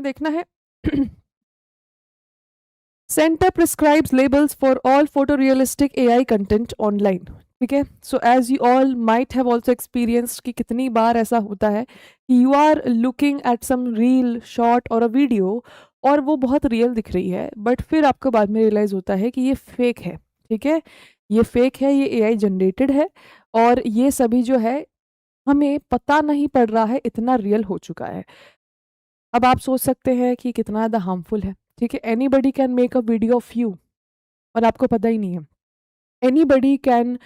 देखना है centre prescribes labels for all photorealistic AI content online. ठीक है, so as you all might have also experienced कि कितनी बार ऐसा होता है कि you are looking at some reel short और अ वीडियो और वो बहुत रियल दिख रही है, बट फिर आपको बाद में रियलाइज होता है कि ये फेक है। ठीक है, ये फेक है, ये एआई जनरेटेड है, और ये सभी जो है हमें पता नहीं पड़ रहा है, इतना रियल हो चुका है। अब आप सोच सकते हैं कि कितना ज़्यादा हार्मफुल है। ठीक है, anybody can make a video of you और आपको पता ही नहीं है। Anybody can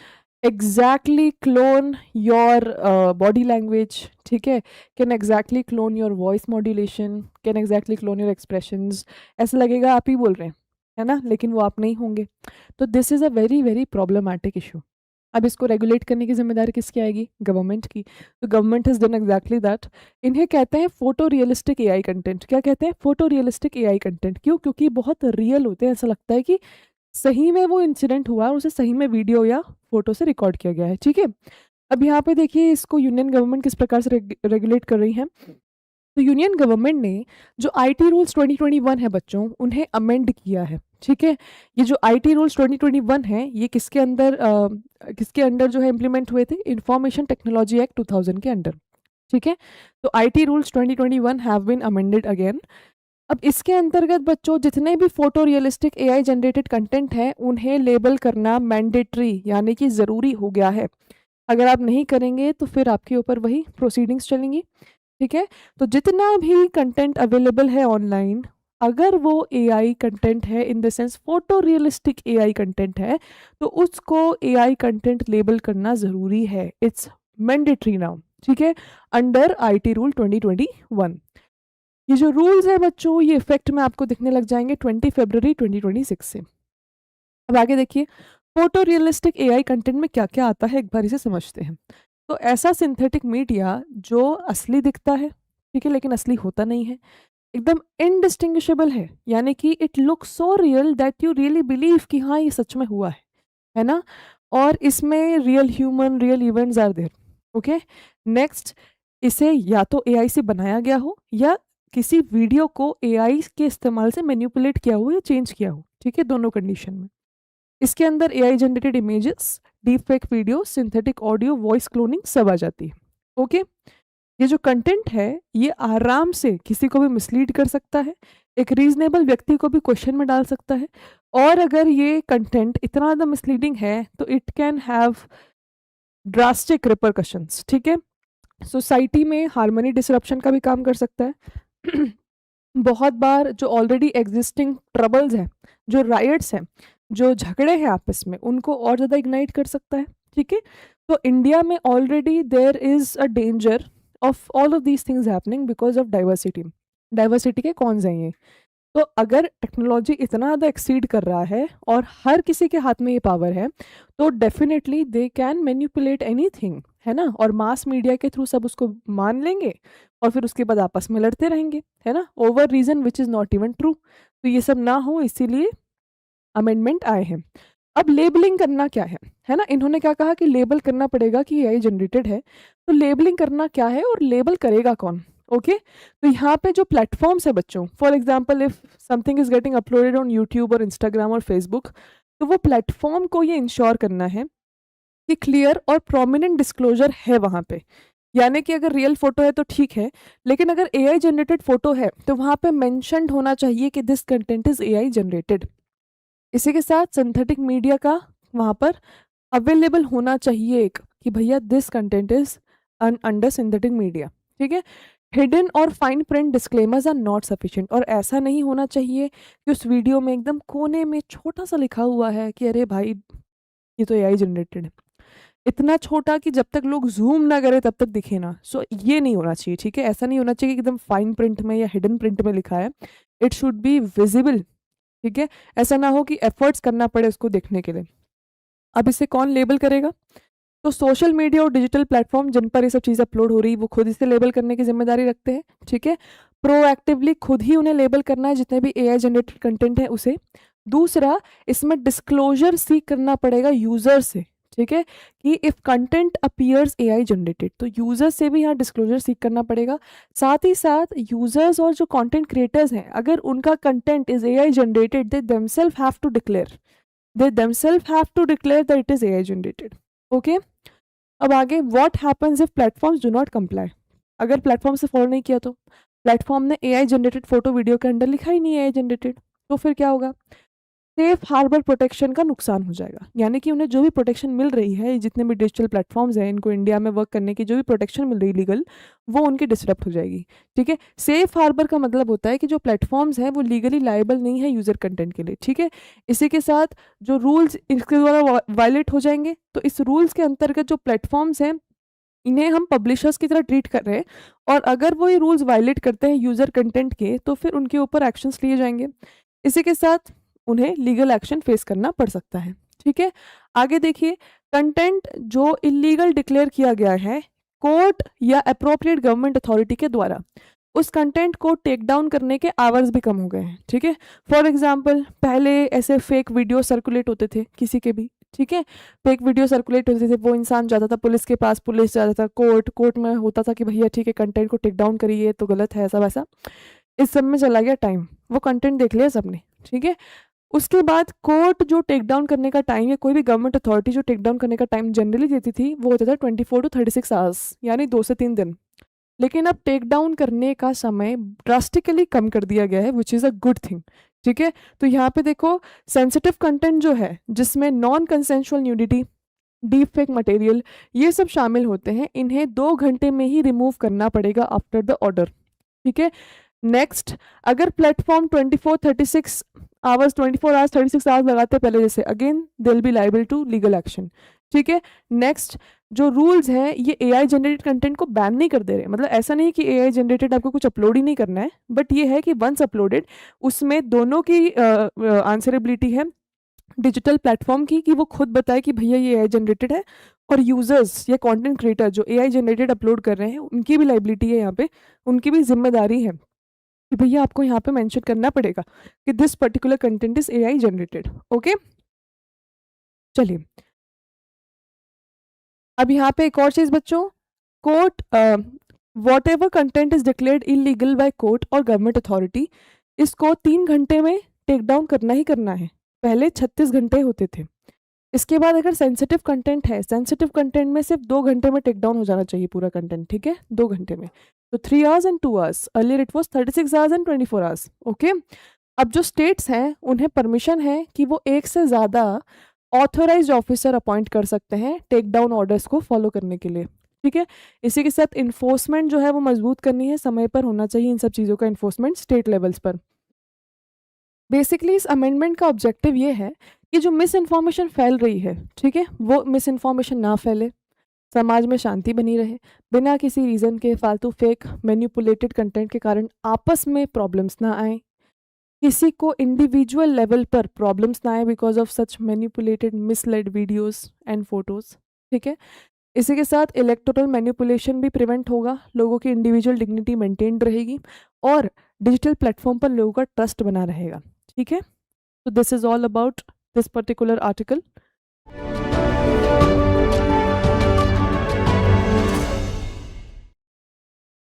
exactly clone your body language. ठीक है, can exactly clone your voice modulation, can exactly clone your expressions. ऐसा लगेगा आप ही बोल रहे हैं, है ना, लेकिन वो आप नहीं होंगे। तो this is a very very problematic issue. अब इसको रेगुलेट करने की जिम्मेदारी किसकी आएगी? गवर्नमेंट की। तो government has done exactly that. इन्हें कहते हैं फोटो रियलिस्टिक एआई कंटेंट। क्या कहते हैं? Photo realistic AI content. क्यों? क्योंकि बहुत रियल होते हैं, ऐसा लगता है कि सही में वो इंसिडेंट हुआ और उसे सही में वीडियो या फोटो से रिकॉर्ड किया गया है। ठीक है, अब यहाँ पे देखिए इसको यूनियन गवर्नमेंट किस प्रकार से रेगुलेट कर रही है। तो यूनियन गवर्नमेंट ने जो आईटी रूल्स 2021 है बच्चों, उन्हें अमेंड किया है। ठीक है, ये जो आईटी रूल्स 2021 है, ये किसके अंडर जो है इम्प्लीमेंट हुए थे? इंफॉर्मेशन टेक्नोलॉजी एक्ट 2000 के अंडर। ठीक है, तो IT rules 2021 have been amended again. अब इसके अंतर्गत बच्चों जितने भी photo realistic AI generated content है, उन्हें लेबल करना मैंडेटरी यानी कि ज़रूरी हो गया है। अगर आप नहीं करेंगे तो फिर आपके ऊपर वही प्रोसीडिंग्स चलेंगी। ठीक है, तो जितना भी कंटेंट अवेलेबल है ऑनलाइन, अगर वो एआई कंटेंट है, in the sense photo realistic AI content है, तो उसको एआई कंटेंट लेबल करना ज़रूरी है। It's mandatory now. ठीक है, अंडर आईटी रूल 2021। ये जो रूल्स है बच्चों, ये इफेक्ट में आपको दिखने लग जाएंगे 20 फरवरी 2026 से। अब आगे देखिए, फोटो रियलिस्टिक एआई कंटेंट में क्या क्या आता है, एक बार इसे समझते हैं। तो ऐसा सिंथेटिक मीडिया जो असली दिखता है, ठीक है, लेकिन असली होता नहीं है, एकदम इनडिस्टिंग्विशेबल है, यानी कि it look so real that you really believe कि हाँ ये सच में हुआ है ना, और इसमें real human real events are there. Okay, next, इसे या तो एआई से बनाया गया हो या किसी वीडियो को एआई के इस्तेमाल से मैनिपुलेट किया हो या चेंज किया हो। ठीक है, दोनों कंडीशन में इसके अंदर AI generated images, deep fake video, synthetic audio, voice cloning सब आ जाती है। ओके, ये जो कंटेंट है ये आराम से किसी को भी मिसलीड कर सकता है, एक रीजनेबल व्यक्ति को भी क्वेश्चन में डाल सकता है, और अगर ये कंटेंट इतना ज़्यादा मिसलीडिंग है तो it can have drastic repercussions. ठीक है, सोसाइटी में हार्मनी डिसरप्शन का भी काम कर सकता है। बहुत बार जो ऑलरेडी एग्जिस्टिंग ट्रबल्स हैं, जो राइट्स हैं, जो झगड़े हैं आपस में, उनको और ज़्यादा इग्नाइट कर सकता है। ठीक है, तो इंडिया में already there is a danger of all of these things happening because of diversity. Diversity के कौन हैं ये? तो अगर टेक्नोलॉजी इतना ज़्यादा एक्सीड कर रहा है और हर किसी के हाथ में ये पावर है, तो definitely they can manipulate anything, है ना, और मास मीडिया के थ्रू सब उसको मान लेंगे और फिर उसके बाद आपस में लड़ते रहेंगे, है ना, over reason which is not even true. तो ये सब ना हो, इसीलिए अमेंडमेंट आए हैं। अब लेबलिंग करना क्या है ना, इन्होंने क्या कहा कि लेबल करना पड़ेगा कि एआई जनरेटेड है। तो लेबलिंग करना क्या है और लेबल करेगा कौन? ओके, तो यहाँ पे जो प्लेटफॉर्म्स है बच्चों, for example if something is getting uploaded on YouTube और इंस्टाग्राम और फेसबुक, तो वो प्लेटफॉर्म को ये इंश्योर करना है कि क्लियर और प्रोमिनेंट डिस्क्लोजर है वहाँ पे। यानी कि अगर रियल फोटो है तो ठीक है, लेकिन अगर एआई जनरेटेड फोटो है तो वहाँ पे मेंशन्ड होना चाहिए कि this content is AI generated. इसी के साथ सिंथेटिक मीडिया का वहाँ पर अवेलेबल होना चाहिए एक, कि भैया this content is under synthetic media. ठीक है, हिडन और fine print disclaimers are not sufficient, और ऐसा नहीं होना चाहिए कि उस वीडियो में एकदम कोने में छोटा सा लिखा हुआ है कि अरे भाई ये तो एआई जनरेटेड है, इतना छोटा कि जब तक लोग जूम ना करें तब तक दिखे ना। सो ये नहीं होना चाहिए। ठीक है, ऐसा नहीं होना चाहिए कि एकदम फाइन प्रिंट में या हिडन प्रिंट में लिखा है, इट शुड बी विजिबल। ठीक है, ऐसा ना हो कि एफर्ट्स करना पड़े उसको देखने के लिए। अब इसे कौन लेबल करेगा? तो सोशल मीडिया और डिजिटल प्लेटफॉर्म जिन पर ये सब चीज़ अपलोड हो रही है वो खुद इसे लेबल करने की जिम्मेदारी रखते हैं। ठीक है, प्रोएक्टिवली खुद ही उन्हें लेबल करना है जितने भी एआई जनरेटेड कंटेंट है उसे। दूसरा, इसमें डिस्क्लोजर सीक करना पड़ेगा यूजर से। ठीक है, कि if content appears AI generated, तो यूज़र्स से भी यहाँ डिस्क्लोजर सीक करना पड़ेगा। साथ ही साथ यूज़र्स और जो कंटेंट क्रिएटर्स हैं, अगर उनका content is AI generated, they themselves have to declare that it is AI generated. Okay, अब आगे what happens if platforms do not comply. अगर प्लेटफॉर्म से फॉलो नहीं किया तो प्लेटफॉर्म ने एआई जनरेटेड फोटो वीडियो के अंदर लिखा ही नहीं है एआई जनरेटेड, तो फिर क्या होगा? सेफ हार्बर प्रोटेक्शन का नुकसान हो जाएगा। यानी कि उन्हें जो भी प्रोटेक्शन मिल रही है, जितने भी डिजिटल प्लेटफॉर्म्स हैं, इनको इंडिया में वर्क करने की जो भी प्रोटेक्शन मिल रही है लीगल, वो उनकी डिस्टर्ब हो जाएगी। ठीक है, सेफ हार्बर का मतलब होता है कि जो प्लेटफॉर्म्स हैं वो लीगली लाइबल नहीं है यूज़र कंटेंट के लिए। ठीक है, इसी के साथ जो रूल्स इसके द्वारा वायलेट हो जाएंगे, तो इस रूल्स के अंतर्गत जो प्लेटफॉर्म्स हैं, इन्हें हम पब्लिशर्स की तरह ट्रीट कर रहे हैं, और अगर वो ये रूल्स वायलेट करते हैं यूज़र कंटेंट के, तो फिर उनके ऊपर एक्शंस लिए जाएंगे। इसी के साथ उन्हें लीगल एक्शन फेस करना पड़ सकता है। ठीक है, आगे देखिए, कंटेंट जो इलीगल डिक्लेयर किया गया है कोर्ट या अप्रोप्रिएट गवर्नमेंट अथॉरिटी के द्वारा, उस कंटेंट को टेक डाउन करने के आवर्स भी कम हो गए हैं। ठीक है, फॉर एग्जाम्पल पहले ऐसे फेक वीडियो सर्कुलेट होते थे किसी के भी, ठीक है, फेक वीडियो सर्कुलेट होते थे, वो इंसान जाता था पुलिस के पास, पुलिस जाता था कोर्ट में होता था कि भैया ठीक है कंटेंट को टेक डाउन करिए, तो गलत है ऐसा वैसा। इस सब में चला गया टाइम, वो कंटेंट देख लिया सबने। ठीक है, उसके बाद कोर्ट जो टेक डाउन करने का टाइम, या कोई भी गवर्नमेंट अथॉरिटी जो टेक डाउन करने का टाइम जनरली देती थी, वो होता था 24 to 36 आवर्स, यानी 2 से 3 दिन। लेकिन अब टेक डाउन करने का समय ड्रास्टिकली कम कर दिया गया है, which is a good thing. ठीक है, तो यहाँ पे देखो, सेंसिटिव कंटेंट जो है जिसमें non consensual nudity, deep fake material, ये सब शामिल होते हैं, इन्हें 2 घंटे में ही रिमूव करना पड़ेगा आफ्टर द ऑर्डर। ठीक है, नेक्स्ट, अगर प्लेटफॉर्म 24 आवर्स 36 आवर्स लगाते पहले जैसे, again they will be liable to legal action. ठीक है, नेक्स्ट, जो रूल्स हैं ये एआई जनरेटेड कंटेंट को बैन नहीं कर दे रहे, मतलब ऐसा नहीं कि एआई जनरेटेड आपको कुछ अपलोड ही नहीं करना है, बट ये है कि वंस अपलोडेड उसमें दोनों की आंसरेबिलिटी है डिजिटल प्लेटफॉर्म की, कि वो खुद बताए कि भैया ये एआई जनरेटेड है, और यूजर्स या कंटेंट क्रिएटर जो एआई जनरेटेड अपलोड कर रहे हैं उनकी भी लाइबिलिटी है, यहाँ पे उनकी भी जिम्मेदारी है कि भैया आपको यहाँ पे मेंशन करना पड़ेगा कि this particular content is AI generated. Okay, चलिए अब यहाँ पे एक और चीज बच्चों, court what ever content is declared illegal by court और गवर्नमेंट अथॉरिटी, इसको 3 घंटे में टेक डाउन करना ही करना है। पहले 36 घंटे होते थे। इसके बाद अगर सेंसिटिव कंटेंट है, सेंसिटिव कंटेंट में सिर्फ 2 घंटे में टेक डाउन हो जाना चाहिए पूरा कंटेंट। ठीक है, 2 घंटे में, तो 3 hours and 2 hours, earlier it was 36 hours and 24 hours. Okay, अब जो स्टेट्स हैं उन्हें परमिशन है कि वो एक से ज़्यादा ऑथोराइज्ड ऑफिसर अपॉइंट कर सकते हैं टेक डाउन ऑर्डर्स को फॉलो करने के लिए। ठीक है, इसी के साथ इन्फोर्समेंट जो है वो मजबूत करनी है, समय पर होना चाहिए इन सब चीज़ों का इन्फोर्समेंट स्टेट लेवल्स पर। बेसिकली इस अमेंडमेंट का ऑब्जेक्टिव ये है कि जो मिस इन्फॉर्मेशन फैल रही है, ठीक है, वो मिस इन्फॉर्मेशन ना फैले, समाज में शांति बनी रहे, बिना किसी रीज़न के फालतू फेक मैनिपुलेटेड कंटेंट के कारण आपस में प्रॉब्लम्स ना आए, किसी को इंडिविजुअल लेवल पर प्रॉब्लम्स ना आए because of such manipulated misled videos and photos. ठीक है, इसी के साथ इलेक्टोरल मैनिपुलेशन भी प्रिवेंट होगा, लोगों की इंडिविजुअल डिग्निटी मेंटेन्ड रहेगी, और डिजिटल प्लेटफॉर्म पर लोगों का ट्रस्ट बना रहेगा। ठीक है, तो this is all about this particular article.